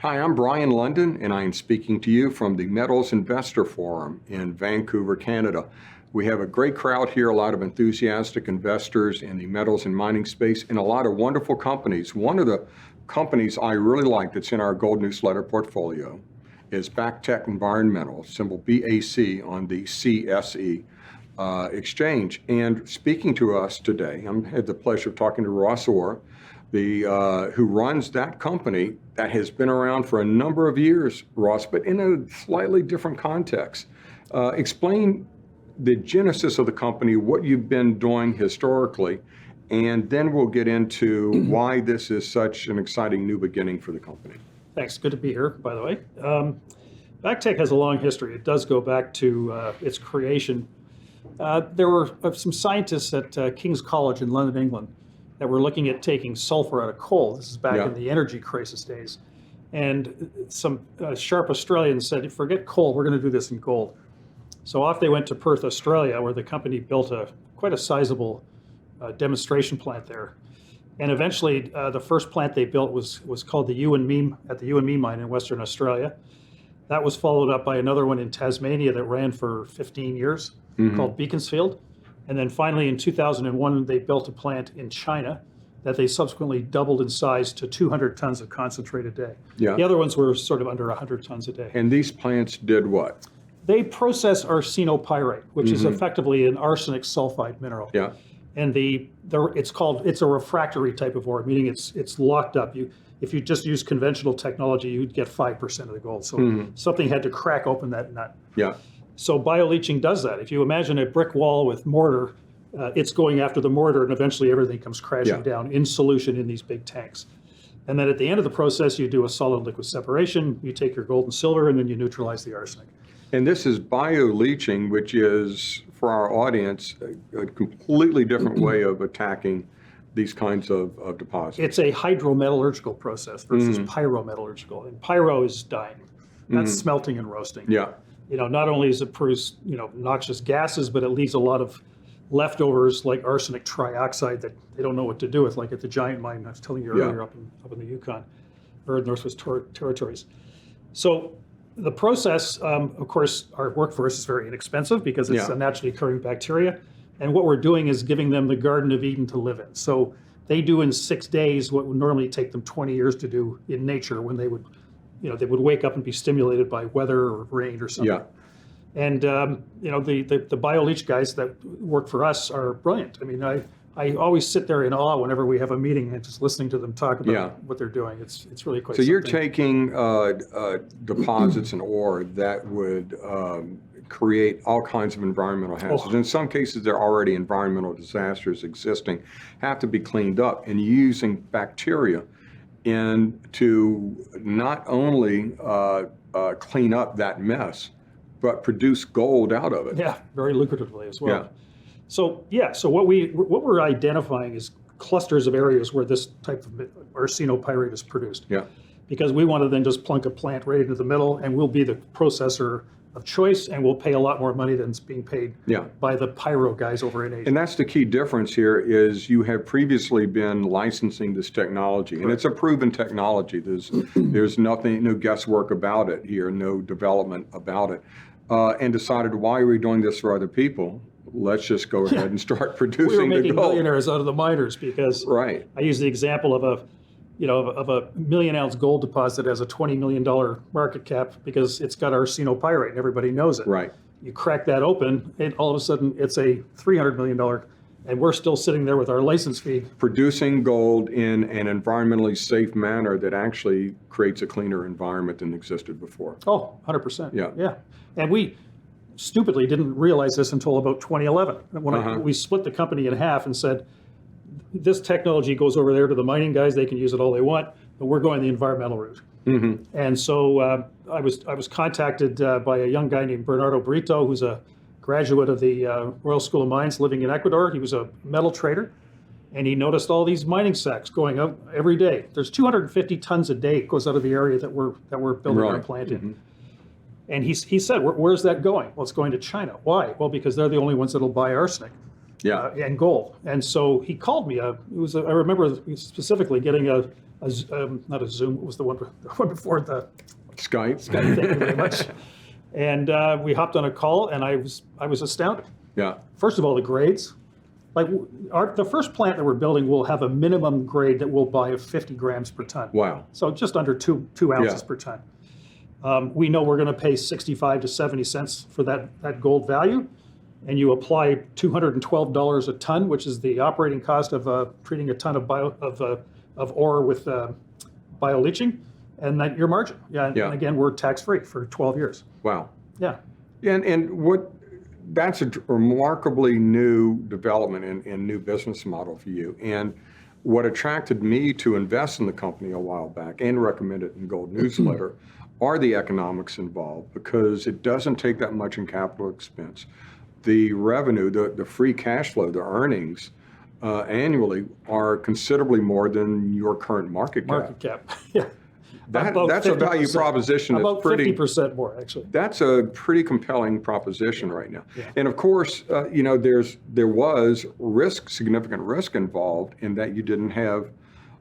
Hi, I'm Brien Lundin, and I am speaking to you from the Metals Investor Forum in Vancouver, Canada. We have a great crowd here, a lot of enthusiastic investors in the metals and mining space, and a lot of wonderful companies. One of the companies I really like that's in our Gold Newsletter portfolio is BacTech Environmental, symbol BAC on the CSE exchange. And speaking to us today, I had the pleasure of talking to Ross Orr, who runs that company that has been around for a number of years, Ross, but in a slightly different context. Explain the genesis of the company, what you've been doing historically, and then we'll get into why this is such an exciting new beginning for the company. Thanks. Good to be here, by the way. BacTech has a long history. It does go back to its creation. There were some scientists at King's College in London, England, that were looking at taking sulfur out of coal. This is back in the energy crisis days. And some sharp Australians said, forget coal, we're going to do this in gold. So off they went to Perth, Australia, where the company built quite a sizable demonstration plant there. And eventually, the first plant they built was called the U&Me at the U&Me mine in Western Australia. That was followed up by another one in Tasmania that ran for 15 years called Beaconsfield. And then finally in 2001, they built a plant in China that they subsequently doubled in size to 200 tons of concentrate a day. Yeah. The other ones were sort of under 100 tons a day. And these plants did what? They process arsenopyrite, which is effectively an arsenic sulfide mineral. Yeah. And it's a refractory type of ore, meaning it's locked up. If you just use conventional technology, you'd get 5% of the gold. So something had to crack open that nut. Yeah. So bioleaching does that. If you imagine a brick wall with mortar, it's going after the mortar, and eventually everything comes crashing down in solution in these big tanks. And then at the end of the process, you do a solid liquid separation, you take your gold and silver, and then you neutralize the arsenic. And this is bioleaching, which is, for our audience, a completely different way of attacking these kinds of deposits. It's a hydrometallurgical process versus pyrometallurgical. And pyro is dyeing. That's smelting and roasting. Yeah. Not only does it produce, noxious gases, but it leaves a lot of leftovers like arsenic trioxide that they don't know what to do with, like at the giant mine I was telling you earlier up in the Yukon, or Northwest Territories. So the process, of course, our workforce is very inexpensive because it's a naturally occurring bacteria. And what we're doing is giving them the Garden of Eden to live in. So they do in 6 days what would normally take them 20 years to do in nature when they would wake up and be stimulated by weather or rain or something. Yeah. And, the BioLeach guys that work for us are brilliant. I mean, I always sit there in awe whenever we have a meeting and just listening to them talk about what they're doing. It's really quite something. You're taking deposits and ore that would create all kinds of environmental hazards. In some cases, there are already environmental disasters existing, have to be cleaned up, and using bacteria to not only clean up that mess, but produce gold out of it. Yeah, very lucratively as well. Yeah. So what we're identifying is clusters of areas where this type of arsenopyrite is produced. Yeah. Because we want to then just plunk a plant right into the middle, and we'll be the processor of choice, and we'll pay a lot more money than is being paid by the pyro guys over in Asia. And that's the key difference here is you have previously been licensing this technology, and it's a proven technology. There's nothing, no guesswork about it here, no development about it, and decided, why are we doing this for other people? Let's just go ahead and start producing the gold. We were making millionaires out of the miners because I use the example of a 1 million ounce gold deposit has a $20 million market cap because it's got arsenopyrite and everybody knows it. Right. You crack that open and all of a sudden it's a $300 million, and we're still sitting there with our license fee. Producing gold in an environmentally safe manner that actually creates a cleaner environment than existed before. Oh, 100%. Yeah. Yeah. And we stupidly didn't realize this until about 2011 when we split the company in half and said, this technology goes over there to the mining guys, they can use it all they want, but we're going the environmental route. And so I was contacted by a young guy named Bernardo Brito, who's a graduate of the Royal School of Mines living in Ecuador. He was a metal trader, and he noticed all these mining sacks going out every day. There's 250 tons a day goes out of the area that we're building our plant in. And he said, where's that going? Well, it's going to China. Why? Well, because they're the only ones that'll buy arsenic. and gold. And so he called me. I remember specifically getting not a Zoom, what was the one before the Skype. Skype, thank you very much. And we hopped on a call, and I was astounded. Yeah. First of all, the grades. Like the first plant that we're building will have a minimum grade that we'll buy of 50 grams per ton. Wow. So just under two ounces per ton. We know we're going to pay 65 to 70 cents for that gold value, and you apply $212 a ton, which is the operating cost of treating a ton of ore with bioleaching, and that your margin. And again, we're tax-free for 12 years. Wow. Yeah. And that's a remarkably new development and new business model for you. And what attracted me to invest in the company a while back and recommend it in Gold Newsletter are the economics involved, because it doesn't take that much in capital expense. The revenue, the free cash flow, the earnings annually are considerably more than your current market cap. Market cap, yeah. That's a value proposition that's about pretty 50% more, actually. That's a pretty compelling proposition right now. Yeah. And of course, there was significant risk involved in that you didn't have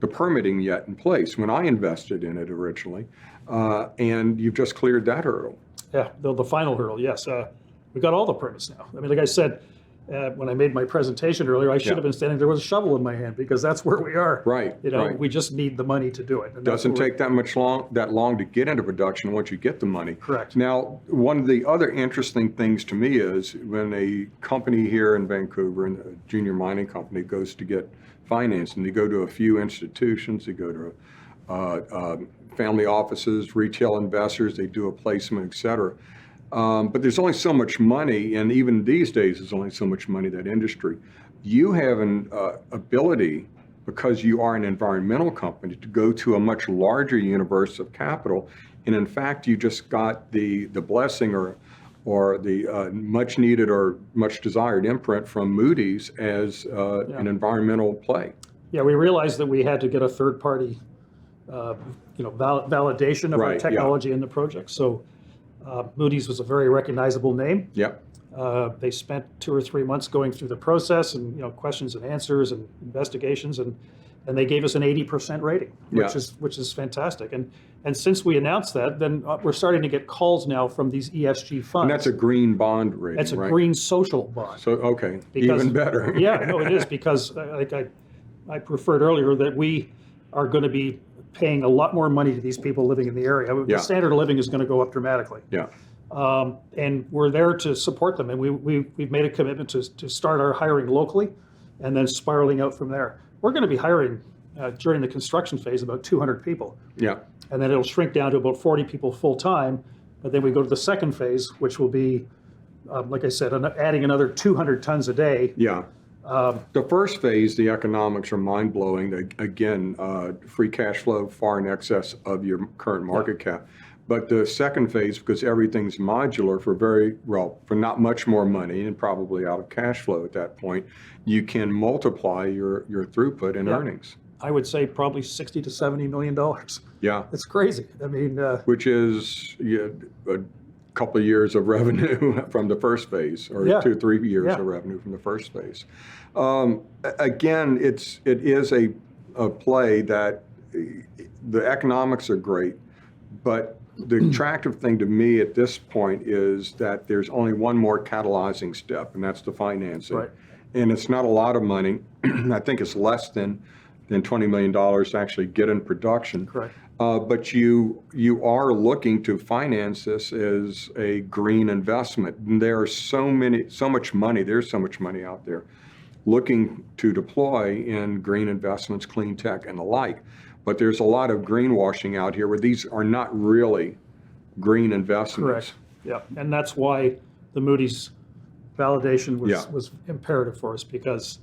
the permitting yet in place when I invested in it originally, and you've just cleared that hurdle. Yeah, the final hurdle, yes. We got all the permits now. I mean, like I said, when I made my presentation earlier, I should have been standing there with a shovel in my hand, because that's where we are. Right. Right. We just need the money to do it. And doesn't take that long to get into production once you get the money. Correct. Now, one of the other interesting things to me is when a company here in Vancouver, and a junior mining company, goes to get financing, they go to a few institutions, they go to family offices, retail investors, they do a placement, et cetera. But there's only so much money, and even these days there's only so much money in that industry. You have an ability, because you are an environmental company, to go to a much larger universe of capital, and in fact you just got the blessing or the much needed or much desired imprint from Moody's as an environmental play. Yeah, we realized that we had to get a third party validation of our technology in the project. So Moody's was a very recognizable name. Yep. They spent 2 or 3 months going through the process and questions and answers and investigations, and they gave us an 80% rating, which is fantastic. And since we announced that, then we're starting to get calls now from these ESG funds. And that's a green bond rating, That's a right? green social bond. So even better. Yeah, no, it is, because I preferred earlier that we are going to be paying a lot more money to these people living in the area. The standard of living is going to go up dramatically. Yeah. And we're there to support them. And we've made a commitment to start our hiring locally and then spiraling out from there. We're going to be hiring during the construction phase about 200 people. Yeah. And then it'll shrink down to about 40 people full time. But then we go to the second phase, which will be, like I said, adding another 200 tons a day. Yeah. The first phase, the economics are mind-blowing. Again, free cash flow far in excess of your current market cap. But the second phase, because everything's modular for not much more money and probably out of cash flow at that point, you can multiply your throughput and earnings. I would say probably $60 to $70 million. Yeah. It's crazy. I mean, which is a couple of years of revenue from the first phase, or 2 or 3 years of revenue from the first phase. Again, it is a play that the economics are great, but the attractive thing to me at this point is that there's only one more catalyzing step, and that's the financing. Right. And it's not a lot of money. I think it's less than $20 million to actually get in production. Correct. But you are looking to finance this as a green investment. And there's so much money out there looking to deploy in green investments, clean tech, and the like. But there's a lot of greenwashing out here where these are not really green investments. Correct. Yeah, and that's why the Moody's validation was imperative for us, because,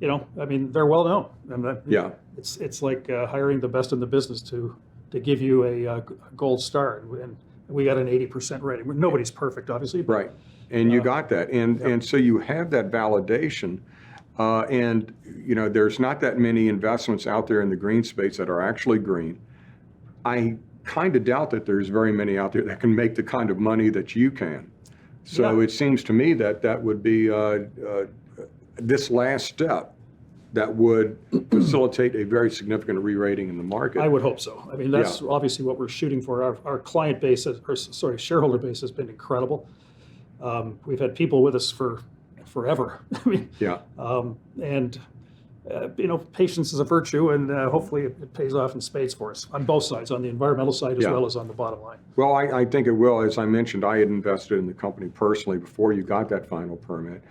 I mean, they're well known. And it's like hiring the best in the business to give you a gold star, and we got an 80% rating. Nobody's perfect, obviously. But, right, and you got that, and so you have that validation. And there's not that many investments out there in the green space that are actually green. I kind of doubt that there's very many out there that can make the kind of money that you can. So it seems to me that would be this last step that would facilitate a very significant re-rating in the market. I would hope so. I mean, that's obviously what we're shooting for. Our client base, shareholder base has been incredible. We've had people with us for forever. I mean, and patience is a virtue, and hopefully it pays off in spades for us on both sides, on the environmental side as well as on the bottom line. Well, I think it will. As I mentioned, I had invested in the company personally before you got that final permit.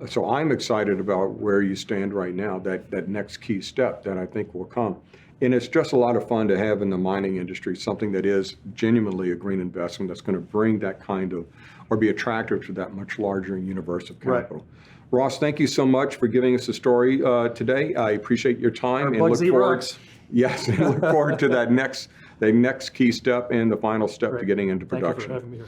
So I'm excited about where you stand right now, that next key step that I think will come. And it's just a lot of fun to have in the mining industry, something that is genuinely a green investment that's going to bring that kind of, or be attractive to that much larger universe of capital. Right. Ross, thank you so much for giving us the story today. I appreciate your time and look forward. Yes, and look forward to that next key step and the final step to getting into production. Thank you for having me here.